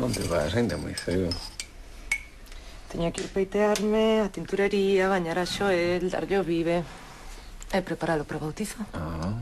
Onde vas? Ainda moi cedo. Teño que ir peitearme, a tinturería, bañar a Xoel, darlle o vive e preparalo para o bautizo. Ah,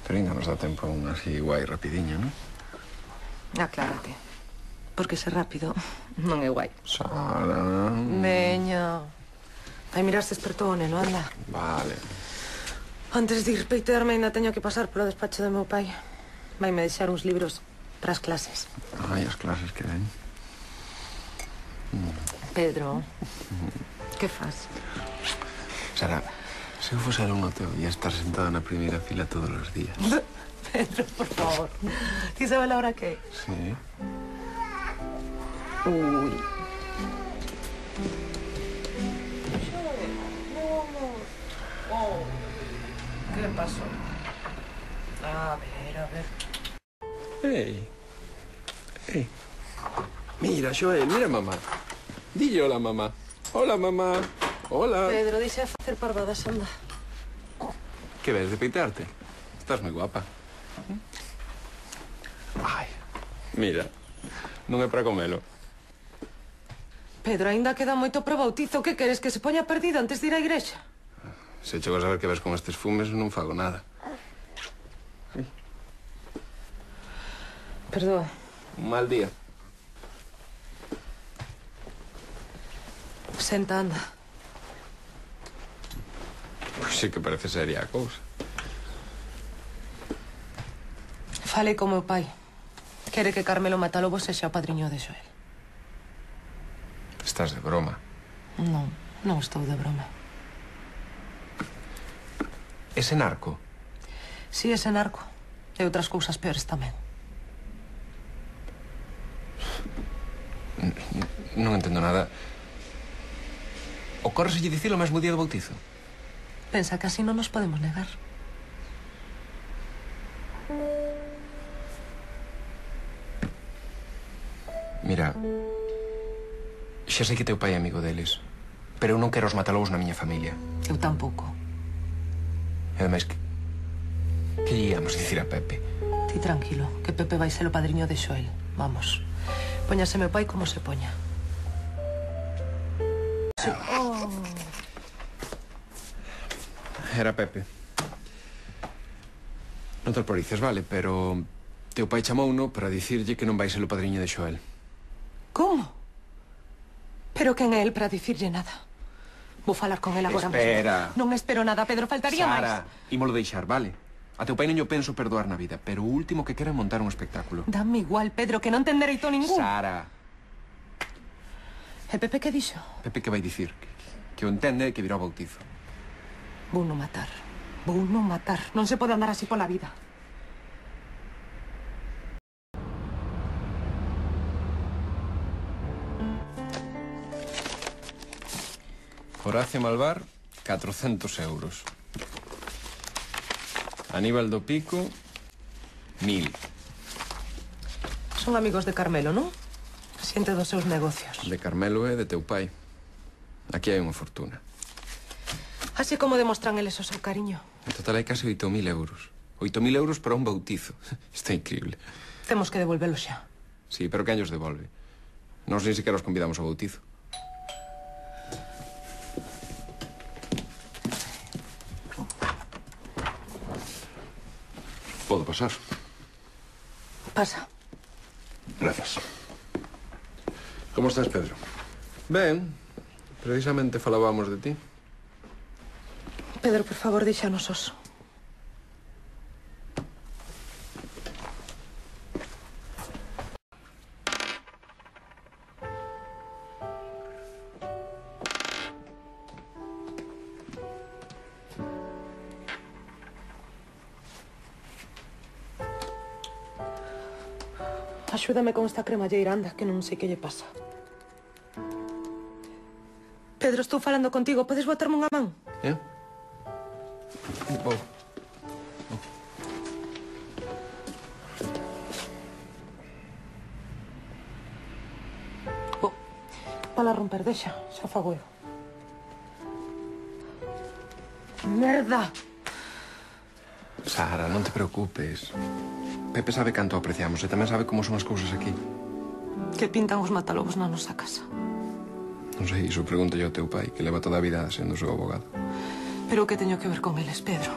pero ainda nos dá tempo aún así guai rapidiño, non? Aclárate. Porque ser rápido non é guai. Sara... Veña. Ai, mira, se despertou o neno, anda. Vale. Antes de ir peitearme ainda teño que pasar polo despacho do meu pai. Vaime deixar uns libros para as clases. Ai, as clases que ven. Pedro, que fas? Sara, se eu fose alumno teu, ia estar sentada na primeira fila todos os días. Pedro, por favor. Ti sabes a hora que? Sí. Uy. ¿Qué pasó? A ver, a ver. Ei. Ei. Mira, Xoel, mira mamá. Dille hola, mamá. Hola, mamá. Hola. Pedro, deixa de facer parvadas, anda. Que ves de peitarte? Estás moi guapa. Ai, mira. Non é para comelo. Pedro, aínda queda moito para o bautizo. Que queres, que se poña perdida antes de ir á igrexa? Se chego a saber que ves con estes fumes, non fago nada. Perdoa. Un mal día. Senta, anda. Pois sí que parece seria a cousa. Falei co meu pai. Quere que Carmelo Matalobo sexa o padriño de Xoel. Estás de broma. Non, non estou de broma. Ese narco? Si, ese narco. E outras cousas peores tamén. Non entendo nada. Ocórreselle dicilo o mesmo día do bautizo? Pensa que así non nos podemos negar. Mira, xa sei que teu pai é amigo deles, pero eu non quero os Matalobos na miña familia. Eu tampouco. E ademais, que lle íamos dicir a Pepe? Ti tranquilo, que Pepe vai ser o padriño de Xoel. Vamos. Póñase meu pai como se poña. Oh. Era Pepe. Non te alporices, vale, pero teu pai chamouno para dicirlle que non vai ser o padriño de Xoel. Como? Pero quen é el para dicirlle nada? Vou falar con el agora Espera. mesmo. Non espero nada, Pedro, faltaría máis. Sara, ímolo deixar, vale? A teu pai non yo penso perdoar na vida, pero o último que quero é montar un espectáculo. Dame igual, Pedro, que non ten dereito ningún. Sara. E Pepe que dixo? Pepe que vai dicir? Que o entende e que virá ao bautizo. Vou non matar. Vou non matar. Non se pode andar así pola vida. Horacio Malvar, 400 euros. Aníbal do Pico, 1000. Son amigos de Carmelo, non? Xente dos seus negocios. De Carmelo e de teu pai. Aquí hai unha fortuna. Así como demostran eles o seu cariño. En total hai case 8.000 euros. 8.000 euros para un bautizo. Isto é increíble. Temos que devolvelo xa. Sí, pero quen os devolve? Nós nin sequera os convidamos ao bautizo. Podo pasar? Pasa. Grazas. Como estás, Pedro? Ben. Precisamente falábamos de ti. Pedro, por favor, deixanos os. Axúdame con esta cremalleira, anda, que non sei que lle pasa. Pedro, estou falando contigo. Podes botarme unha man? Vou. Para romper, deixa. Xa fago eu. Merda! Sara, non te preocupes. Pepe sabe canto apreciamos e tamén sabe como son as cousas aquí. Que pintan os matalobos na nosa casa? Non sei, iso pregunto yo ao teu pai, que leva toda a vida sendo o seu abogado. Pero o que teño que ver con eles, Pedro?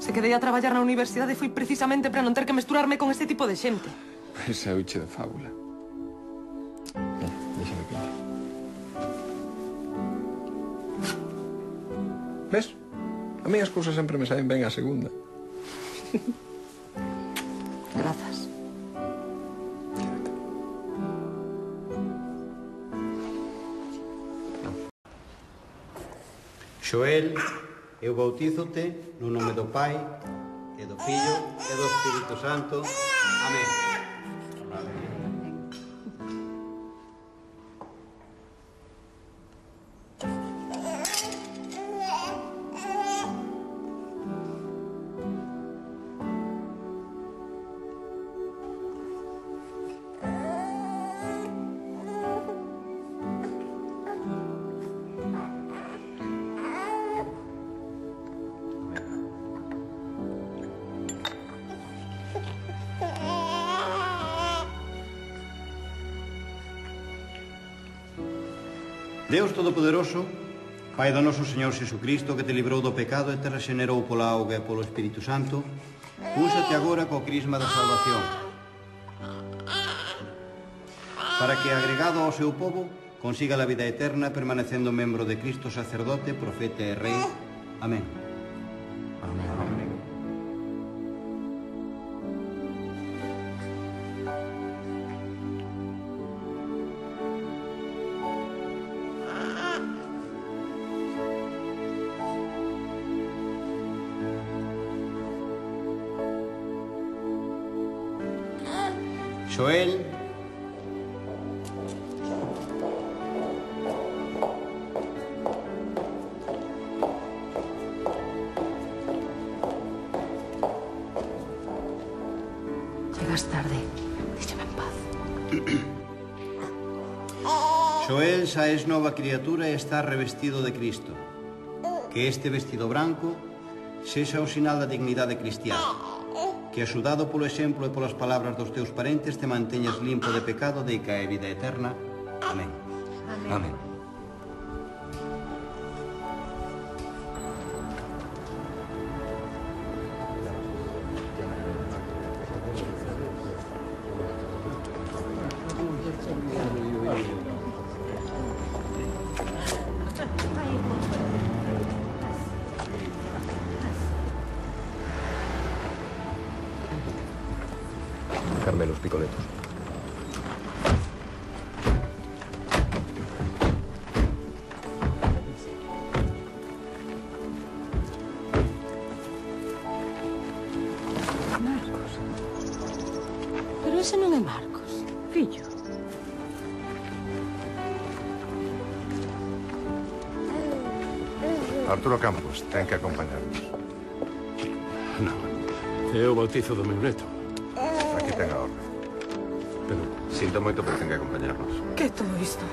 Se quedei a traballar na universidade foi precisamente para non ter que mesturarme con este tipo de xente. Esa é uche de fábula. Mira, déxame pintar. Ves? A mí as cousas sempre me saen ben a segunda. Grazas. Xoel, eu bautízote no nome do Pai, e do Fillo, e do Espírito Santo. Amén. Deus Todopoderoso, Pai do noso Señor Xesucristo, que te librou do pecado e te rexenerou pola auga e polo Espírito Santo, úsate agora co crisma da salvación, para que, agregado ao seu povo, consiga a vida eterna permanecendo membro de Cristo, sacerdote, profeta e rei. Amén. Amén. Amén. Xoel, Llegas tarde. Déxame en paz. Xoel xa es nova criatura e está revestido de Cristo. Que este vestido branco sexa o sinal da dignidade cristiana. Que, axudado polo exemplo e polas palabras dos teus parentes, te manteñas limpo de pecado, de que é vida eterna. Amén. Amén. Carmelos picoletos. Marcos. Pero ese non é Marcos, fillo. Arturo Campos, ten que acompañarnos. Non, é o bautizo do meu neto. Aquí ten a orde. Pero Sinto moito, pero ten que acompañarnos. Que é todo isto?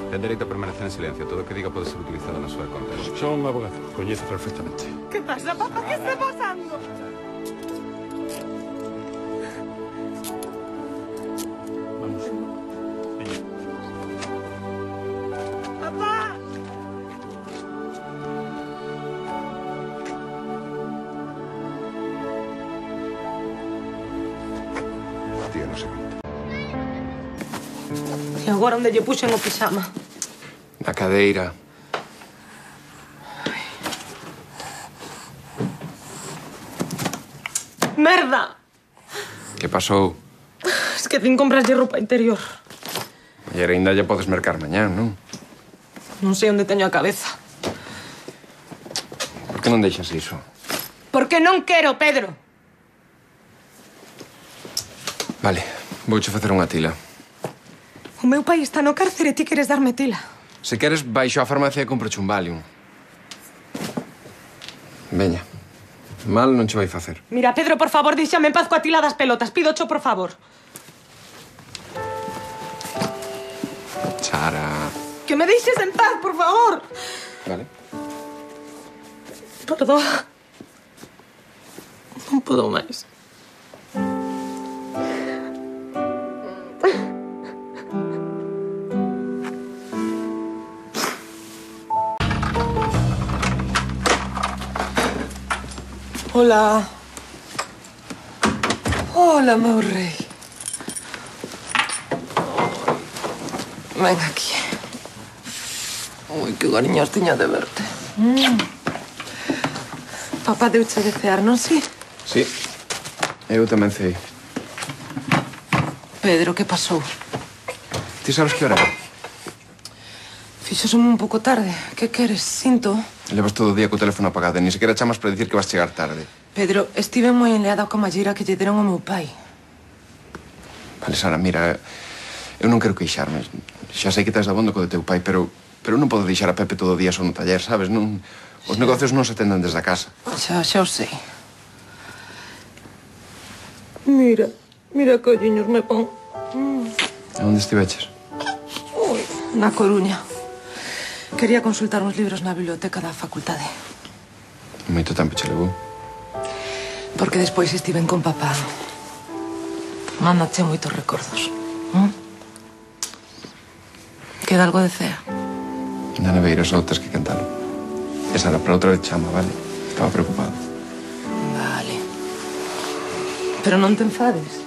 Ten dereito a permanecer en silencio. Todo o que diga pode ser utilizado na súa contra. son abogado, coñezo perfectamente. Que pasa, papá? Que está pasando? Vamos. Veña. Papá! Tía, no sé. E agora onde lle puxen o pixama? Na cadeira. Merda! Que pasou? Esquecín comprarlle roupa interior. E aínda lle podes mercar mañán, non? Non sei onde teño a cabeza. Por que non deixas iso? Porque non quero, Pedro. Vale, vouche facer unha tila. O meu pai está no cárcere e ti queres darme tila. Se queres, baixo á farmacia e comproche un Valium. Veña. Mal non che vai facer. Mira, Pedro, por favor, deixame en paz coa tila das pelotas. Pídocho, por favor. Sara. Que me deixes en paz, por favor. Vale. Perdón. Non podo máis. Hola. Hola, meu rei. Ven aquí. Ui, que gariñas tiña de verte. Papá deuche de cear, non si? Sí, eu tamén cei. Pedro, que pasou? Ti sabes que hora é? Fixosome un pouco tarde. Que queres? Sinto. Levas todo o día co teléfono apagado e ni sequera chamas para dicir que vas chegar tarde. Pedro, estive moi enleada coa malleira que lle deron ao meu pai. Vale, Sara, mira, eu non quero queixarme. Xa sei que estás de abondo co de teu pai, pero non podo deixar a Pepe todo o día só no taller, sabes? Non, os negocios non se atendan desde a casa. Xa o sei. Mira que olliños me pon. E onde estiveches? Ui, na Coruña. Quería consultar uns libros na biblioteca da facultade. Moito tempo che levou. Porque despois estiven con papá. Mándache moitos recordos. Queda algo de cea? Da neveira só tes que cantalo. E Sara, para outra vez chama, vale? Estaba preocupado. Vale. Pero non te enfades.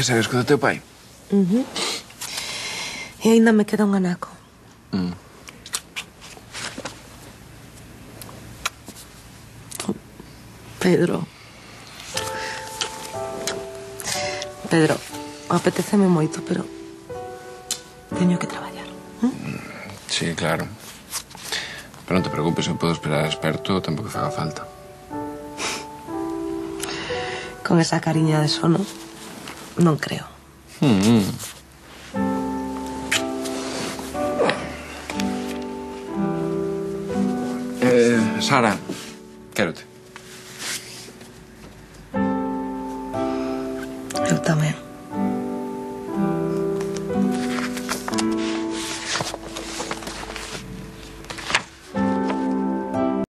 Que sabes co do teu pai? E aínda me queda un anaco. Pedro, apetéceme moito, pero teño que traballar. Sí, claro. Pero non te preocupes, eu podo esperar experto o tempo que faga falta. Con esa cariña de sono, non creo. Sara, quérote.